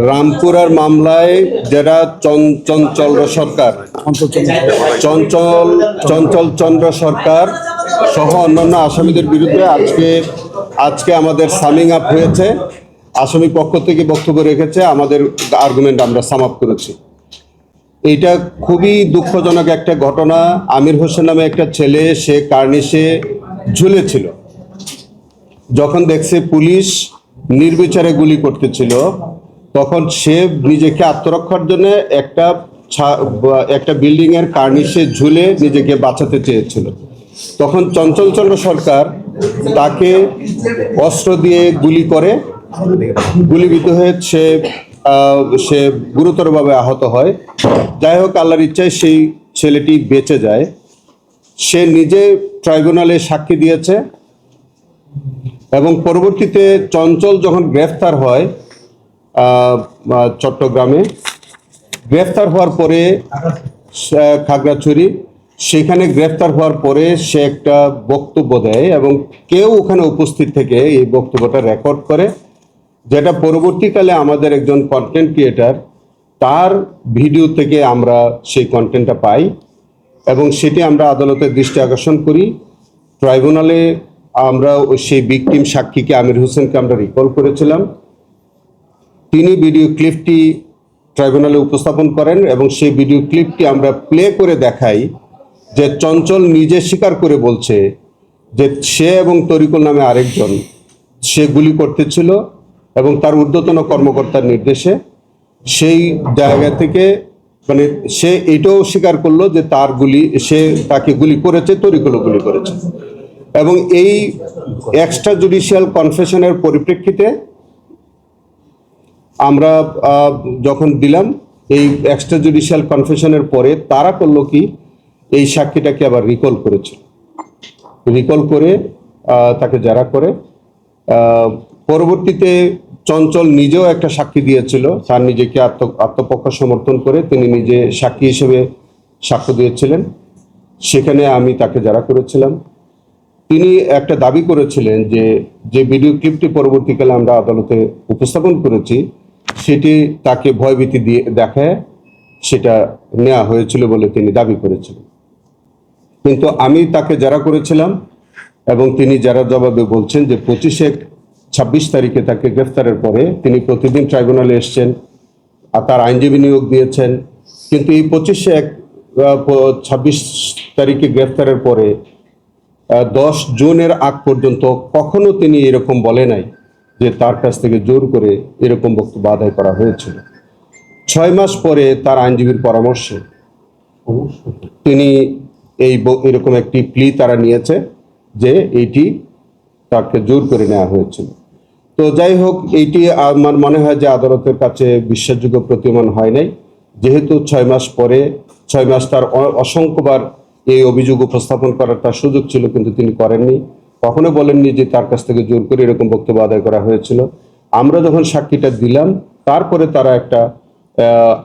রামপুরার মামলায় যারা চঞ্চল সরকার চঞ্চল চন্দ্র সরকার সহ অন্যান্য আসামিদের বিরুদ্ধে আজকে আমাদের সামিং আপ হয়েছে। আসামি পক্ষ থেকে বক্তব্য রেখেছে, আমাদের আর্গুমেন্ট আমরা সাম আপ করেছি। এইটা খুবই দুঃখজনক একটা ঘটনা। আমির হোসেন নামে একটা ছেলে, সে কার্নিশে ঝুলেছিল। যখন দেখছে পুলিশ নির্বিচারে গুলি করতেছিল, তখন সে নিজেকে আত্মরক্ষার জন্য একটা বিল্ডিং এর কার্নিশে ঝুলে নিজেকে বাঁচাতে চেয়েছিল। তখন চঞ্চল সরকার তাকে অস্ত্র দিয়ে গুলি করে, গুলিবিদ্ধ হয়ে সে গুরুতরভাবে আহত হয়। যাই হোক, আল্লাহর ইচ্ছায় সেই ছেলেটি বেঁচে যায়। সে নিজে ট্রাইব্যুনালে সাক্ষী দিয়েছে এবং পরবর্তীতে চঞ্চল যখন গ্রেফতার হয় চট্টগ্রামে, গ্রেফতার হওয়ার পরে খাগড়াছড়ি, সেখানে গ্রেফতার হওয়ার পরে সে একটা বক্তব্য দেয় এবং কেউ ওখানে উপস্থিত থেকে এই বক্তব্যটা রেকর্ড করে, যেটা পরবর্তীকালে আমাদের একজন কন্টেন্ট ক্রিয়েটার তার ভিডিও থেকে আমরা সেই কন্টেন্টটা পাই এবং সেটি আমরা আদালতের দৃষ্টি আকর্ষণ করি। ট্রাইব্যুনালে আমরা সেই ভিকটিম সাক্ষীকে আমির হোসেনকে আমরা রিকল করেছিলাম। তিনি ভিডিও ক্লিপটি ট্রাইব্যুনালে উপস্থাপন করেন এবং সেই ভিডিও ক্লিপটি আমরা প্লে করে দেখাই, যে চঞ্চল নিজে স্বীকার করে বলছে যে সে এবং তরিকুল নামে আরেকজন সে গুলি করতেছিল এবং তার ঊর্ধ্বতন কর্মকর্তার নির্দেশে সেই জায়গা থেকে, মানে সে এটাও স্বীকার করলো যে সে তাকে গুলি করেছে, তরিকুলও গুলি করেছে। এবং এই এক্সট্রা জুডিশিয়াল কনফেশনের পরিপ্রেক্ষিতে আমরা যখন দিলাম, এই এক্সট্রা জুডিশিয়াল কনফেশনের পরে তারা করলো কি, এই সাক্ষীটাকে আবার রিকল করেছে। রিকল করে তাকে জেরা করে পরবর্তীতে চঞ্চল নিজেও একটা সাক্ষী দিয়েছিল, তার নিজেকে আত্মপক্ষ সমর্থন করে তিনি নিজে সাক্ষী হিসেবে সাক্ষ্য দিয়েছিলেন। সেখানে আমি তাকে জেরা করেছিলাম। তিনি একটা দাবি করেছিলেন যে ভিডিও ক্লিপটি পরবর্তীকালে আমরা আদালতে উপস্থাপন করেছি, সেটি তাকে ভয়ভীতি দিয়ে দেখায় সেটা নেওয়া হয়েছিল বলে তিনি দাবি করেছিলেন। কিন্তু আমি তাকে জেরা করেছিলাম এবং তিনি জেরার জবাবে বলছেন যে 26 তারিখে তাকে গ্রেফতারের পরে তিনি প্রতিদিন ট্রাইব্যুনালে এসছেন, আর তার আইনজীবী নিয়োগ দিয়েছেন। কিন্তু এই 26 তারিখে গ্রেফতারের পরে 10 জুনের আগ পর্যন্ত কখনো তিনি এরকম বলে নাই যে তার কাছ থেকে জোর করে এরকম বক্তব্য আদায় করা হয়েছিল। 6 মাস পরে তার আইনজীবীর পরামর্শে তিনি এরকম একটি প্লি তারা নিয়েছে যে এইটি তাকে জোর করে নেওয়া হয়েছিল। তো যাই হোক, এইটি আমার মনে হয় যে আদালতের কাছে বিশ্বাসযোগ্য প্রতীয়মান হয় নাই, যেহেতু 6 মাস পরে 6 মাস তার অসংখ্যবার এই অভিযোগ উপস্থাপন করার তার সুযোগ ছিল, কিন্তু তিনি করেননি। কখনো বলেননি যে তার কাছ থেকে জোর করে এরকম বক্তব্য আদায় করা হয়েছিল। আমরা যখন সাক্ষীটা দিলাম, তারপরে তারা একটা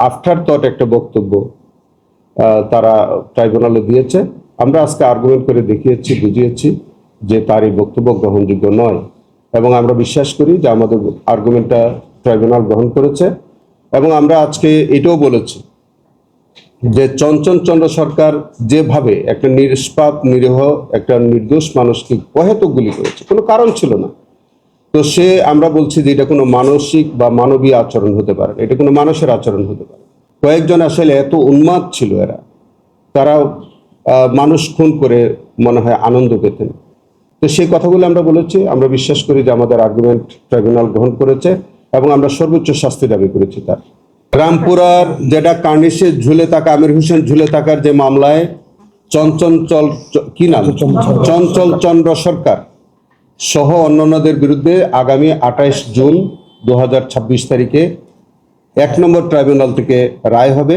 আফটার থট একটা বক্তব্য তারা ট্রাইব্যুনালে দিয়েছে। আমরা আজকে আর্গুমেন্ট করে দেখিয়েছি, বুঝিয়েছি যে তার এই বক্তব্য গ্রহণযোগ্য নয় এবং আমরা বিশ্বাস করি যে আমাদের আর্গুমেন্টটা ট্রাইব্যুনাল গ্রহণ করেছে। এবং আমরা আজকে এটাও বলেছি যে চঞ্চল সরকার যেভাবে একটা নিষ্পাপ নিরীহ একটা নির্দোষ মানুষকে অহেতুক গুলি করেছে, কোনো কারণ ছিল না, তো আমরা বলছি যে এটা কোনো মানসিক বা মানবীয় আচরণ হতে পারে, এটা কোনো মানুষের আচরণ হতে পারে। কয়েকজন আসলে এত উন্মাদ ছিল, তারা মানুষ খুন করে মনে হয় আনন্দ পেতেন। তো সেই কথাগুলো আমরা বলেছি। আমরা বিশ্বাস করি যে আমাদের আর্গুমেন্ট ট্রাইব্যুনাল গ্রহণ করেছে এবং আমরা সর্বোচ্চ শাস্তি দাবি করেছি তার। রামপুরার যেটা কার্নিশে ঝুলে থাকা আমির হোসেন ঝুলে থাকার যে মামলায় চঞ্চল চন্দ্র সরকার সহ অন্যান্যদের বিরুদ্ধে আগামী 28 জুন 2026 তারিখে 1 নম্বর ট্রাইব্যুনাল থেকে রায় হবে।